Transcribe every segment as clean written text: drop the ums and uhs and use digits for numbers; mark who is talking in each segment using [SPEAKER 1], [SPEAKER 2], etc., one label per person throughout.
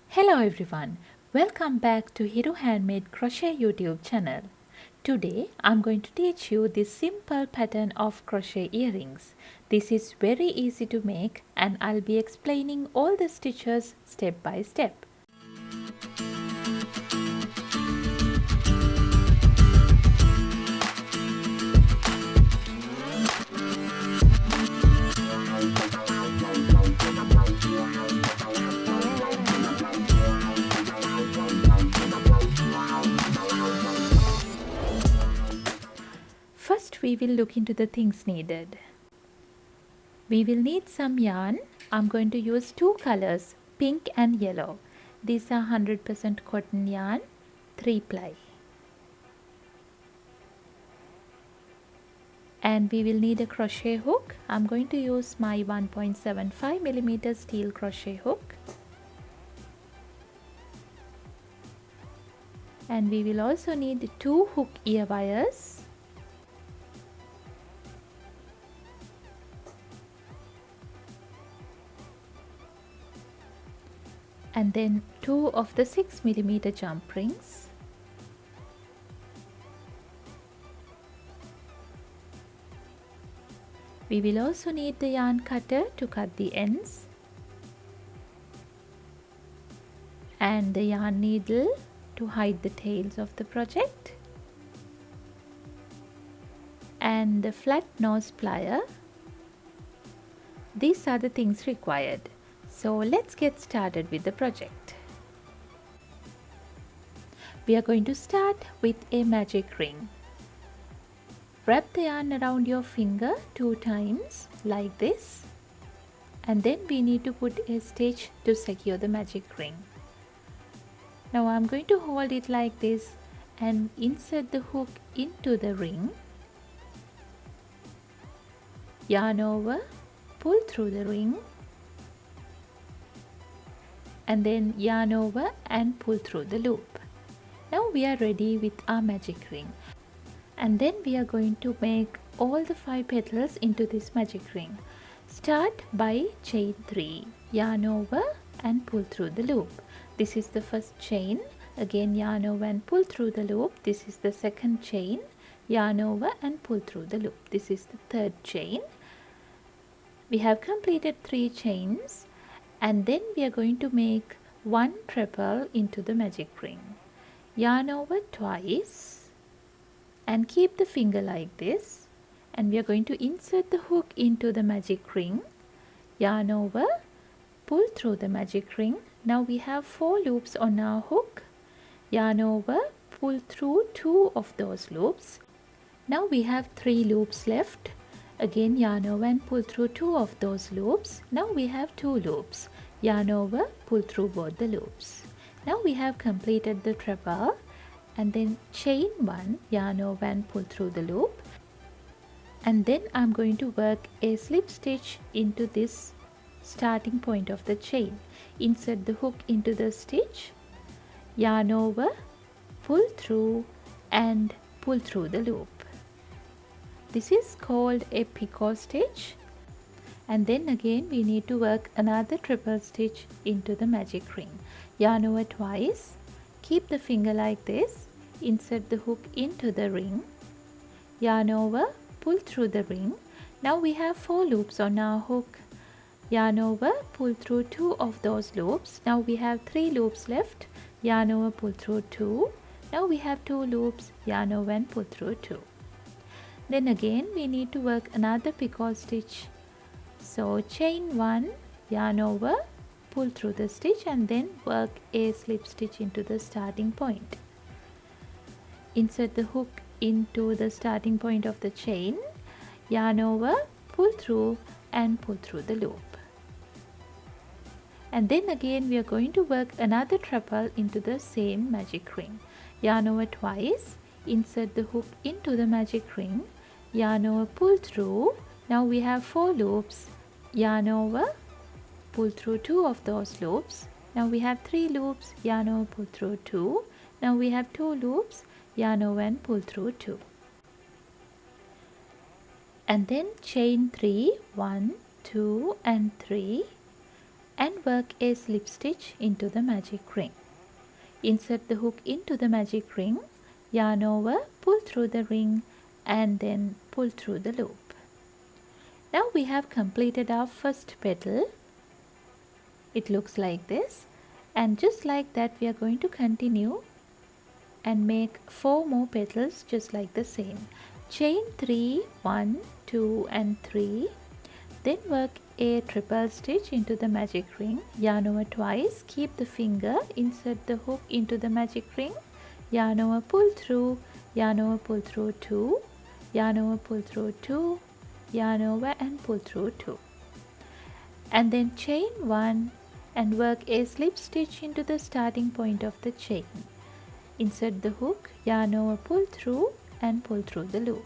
[SPEAKER 1] Hello everyone, welcome back to Hero Handmade Crochet YouTube channel. Today I'm going to teach you this simple pattern of crochet earrings. This is very easy to make and I'll be explaining all the stitches step by step. First we will look into the things needed. We will need some yarn. I'm going to use two colors, pink and yellow. These are 100% cotton yarn, 3 ply. And we will need a crochet hook. I'm going to use my 1.75mm steel crochet hook. And we will also need 2 hook ear wires. And then 2 of the 6mm jump rings. We will also need the yarn cutter to cut the ends and the yarn needle to hide the tails of the project and the flat nose plier. These are the things required. So let's get started with the project. We are going to start with a magic ring. Wrap the yarn around your finger 2 times like this, and then we need to put a stitch to secure the magic ring. Now I'm going to hold it like this and insert the hook into the ring, yarn over, pull through the ring, and then yarn over and pull through the loop. Now we are ready with our magic ring, and then we are going to make all the 5 petals into this magic ring. Start by chain 3, yarn over and pull through the loop. This is the first chain, again yarn over and pull through the loop. This is the second chain, yarn over and pull through the loop. This is the third chain. We have completed 3 chains, and then we are going to make 1 treble into the magic ring. Yarn over twice and keep the finger like this, and we are going to insert the hook into the magic ring, yarn over, pull through the magic ring. Now we have 4 loops on our hook, yarn over, pull through 2 of those loops. Now we have 3 loops left. Again yarn over and pull through 2 of those loops. Now we have 2 loops. Yarn over, pull through both the loops. Now we have completed the treble, and then chain 1, yarn over and pull through the loop. And then I'm going to work a slip stitch into this starting point of the chain. Insert the hook into the stitch, yarn over, pull through and pull through the loop. This is called a picot stitch, and then again we need to work another triple stitch into the magic ring. Yarn over twice, keep the finger like this, insert the hook into the ring, yarn over, pull through the ring. Now we have 4 loops on our hook. Yarn over, pull through 2 of those loops. Now we have 3 loops left. Yarn over, pull through 2. Now we have 2 loops, yarn over and pull through 2. Then again we need to work another picot stitch. So chain 1, yarn over, pull through the stitch, and then work a slip stitch into the starting point. Insert the hook into the starting point of the chain, yarn over, pull through and pull through the loop. And then again we are going to work another treble into the same magic ring. Yarn over twice, insert the hook into the magic ring, yarn over, pull through. Now we have 4 loops, yarn over, pull through 2 of those loops. Now we have 3 loops, yarn over, pull through 2. Now we have 2 loops, yarn over and pull through 2. And then chain 3, 1, 2 and 3, and work a slip stitch into the magic ring. Insert the hook into the magic ring, yarn over, pull through the ring and then pull through the loop. Now we have completed our first petal. It looks like this, and just like that we are going to continue and make 4 more petals just like the same. Chain 3, 1, 2 and 3. Then work a triple stitch into the magic ring, yarn over twice, keep the finger, insert the hook into the magic ring, yarn over, pull through, yarn over, pull through 2, yarn over, pull through 2, yarn over and pull through 2. And then chain 1 and work a slip stitch into the starting point of the chain. Insert the hook, yarn over, pull through and pull through the loop.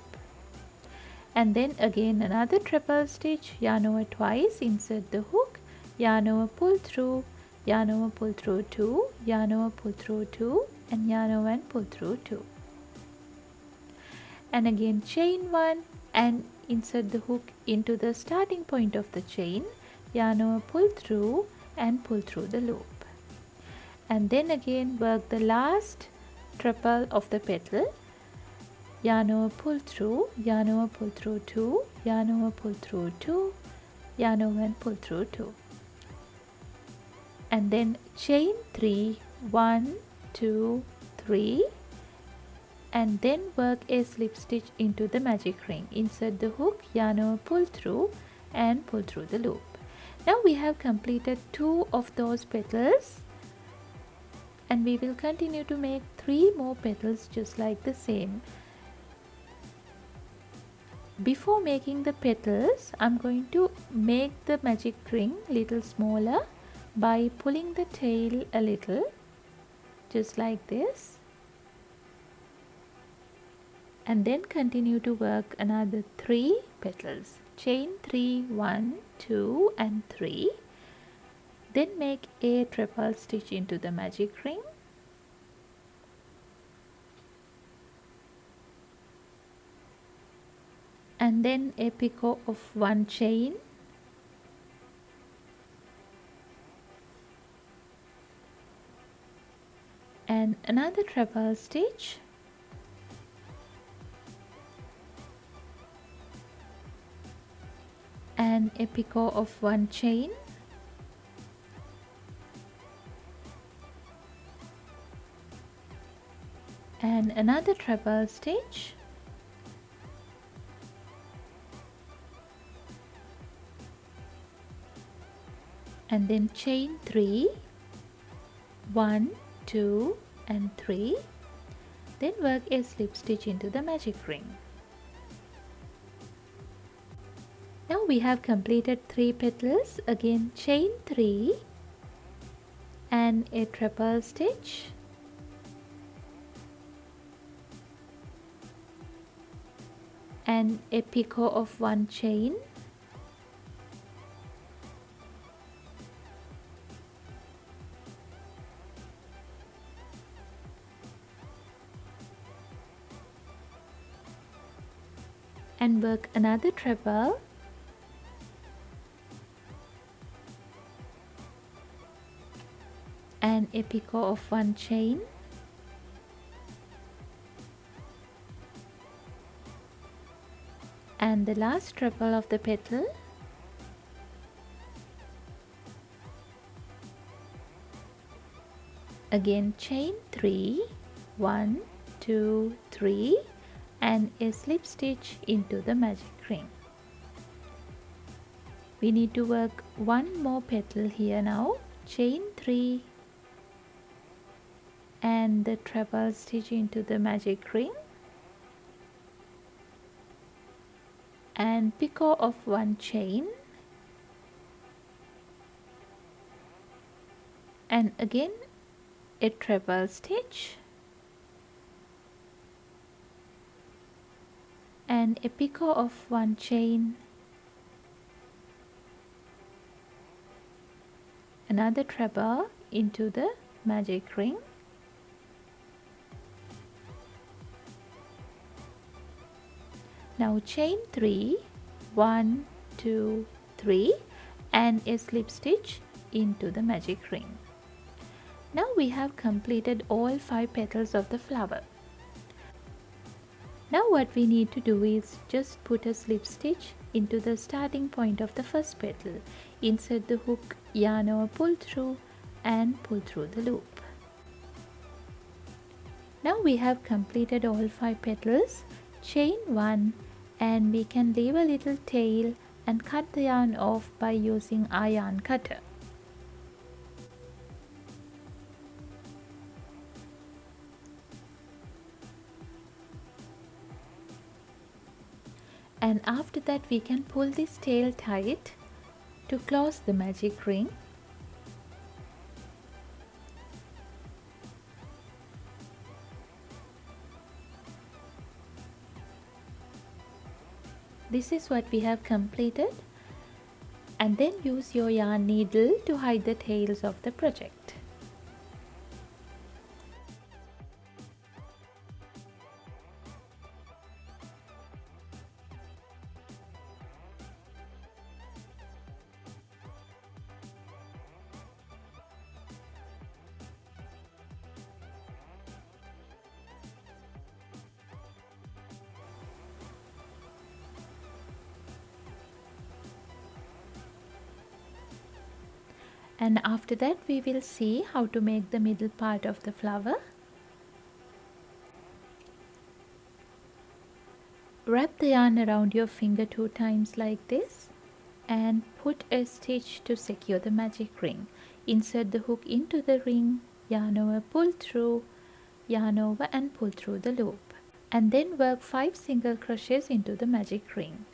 [SPEAKER 1] And then again another triple stitch, yarn over twice, insert the hook, yarn over, pull through, yarn over, pull through 2, yarn over, pull through 2 and yarn over and pull through 2. And again chain 1 and insert the hook into the starting point of the chain, yarn over, pull through and pull through the loop. And then again work the last triple of the petal, yarn over, pull through, yarn over, pull through 2, yarn over, pull through 2, yarn over and pull through 2. And then chain 3, 1, 2, 3 and then work a slip stitch into the magic ring. Insert the hook, yarn over, pull through and pull through the loop. Now we have completed 2 of those petals and we will continue to make 3 more petals just like the same. Before making the petals, I'm going to make the magic ring little smaller by pulling the tail a little, just like this. And then continue to work another 3 petals. Chain 3, 1, 2 and 3. Then make a triple stitch into the magic ring. And then a picot of 1 chain, and another treble stitch, and a picot of 1 chain, and another treble stitch, and then chain 3, 1, 2 and 3. Then work a slip stitch into the magic ring. Now we have completed 3 petals. Again chain 3 and a triple stitch, and a picot of 1 chain, and work another treble, and a picot of 1 chain, and the last treble of the petal, again chain 3, 1, 2, 3 and a slip stitch into the magic ring. We need to work 1 more petal here now. Chain 3 and the treble stitch into the magic ring, and picot of 1 chain, and again a treble stitch, and a picot of 1 chain, another treble into the magic ring, now chain 3, 1, 2, 3 and a slip stitch into the magic ring. Now we have completed all 5 petals of the flower. Now what we need to do is just put a slip stitch into the starting point of the first petal. Insert the hook, yarn over, pull through and pull through the loop. Now we have completed all 5 petals. Chain 1 and we can leave a little tail and cut the yarn off by using our yarn cutter. And after that we can pull this tail tight to close the magic ring. This is what we have completed, and then use your yarn needle to hide the tails of the project. And after that we will see how to make the middle part of the flower. Wrap the yarn around your finger 2 times like this and put a stitch to secure the magic ring. Insert the hook into the ring, yarn over, pull through, yarn over and pull through the loop. And then work 5 single crochets into the magic ring.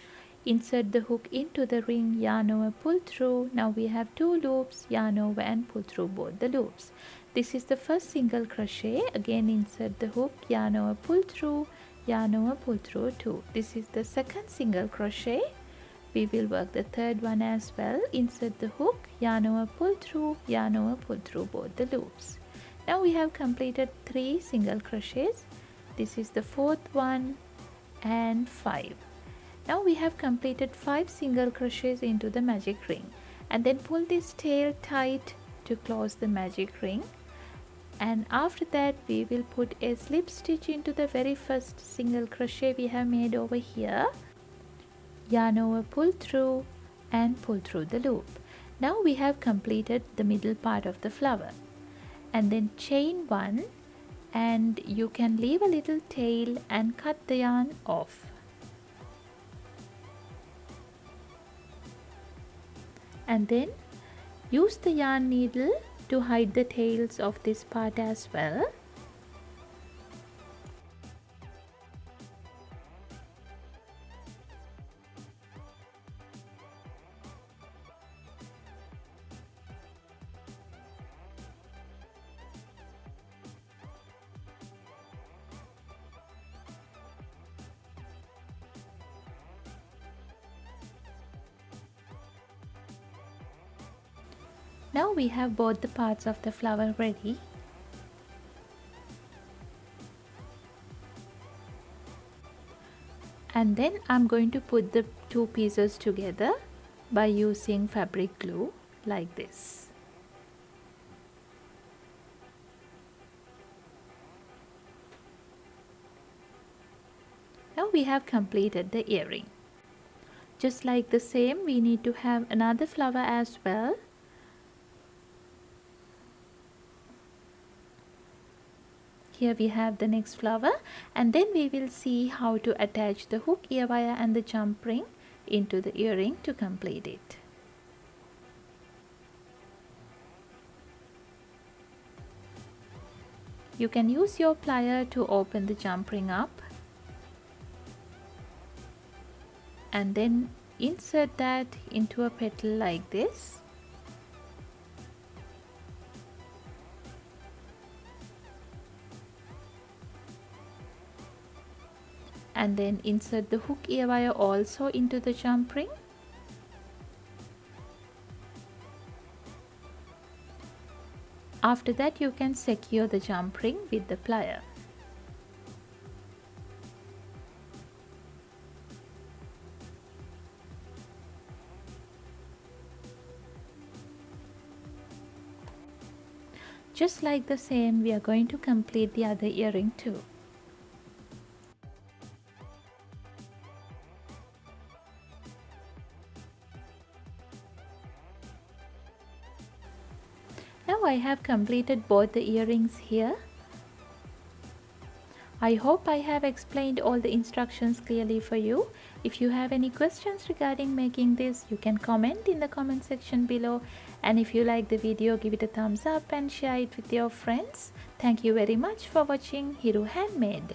[SPEAKER 1] Insert the hook into the ring, yarn over, pull through. Now we have 2 loops, yarn over and pull through both the loops. This is the first single crochet. Again insert the hook, yarn over, pull through, yarn over, pull through 2. This is the second single crochet. We will work the third one as well. Insert the hook, yarn over, pull through, yarn over, pull through both the loops. Now we have completed 3 single crochets. This is the fourth one and 5. Now we have completed 5 single crochets into the magic ring, and then pull this tail tight to close the magic ring. And after that we will put a slip stitch into the very first single crochet we have made over here. Yarn over, pull through and pull through the loop. Now we have completed the middle part of the flower. And then chain 1 and you can leave a little tail and cut the yarn off. And then use the yarn needle to hide the tails of this part as well. Now we have both the parts of the flower ready. And then I'm going to put the 2 pieces together by using fabric glue like this. Now we have completed the earring. Just like the same, we need to have another flower as well. Here we have the next flower, and then we will see how to attach the hook, ear wire and the jump ring into the earring to complete it. You can use your plier to open the jump ring up and then insert that into a petal like this. And then insert the hook ear wire also into the jump ring. After that you can secure the jump ring with the plier. Just like the same, we are going to complete the other earring too. Now I have completed both the earrings here. I hope I have explained all the instructions clearly for you. If you have any questions regarding making this, you can comment in the comment section below. And if you like the video, give it a thumbs up and share it with your friends. Thank you very much for watching Hiru Handmade.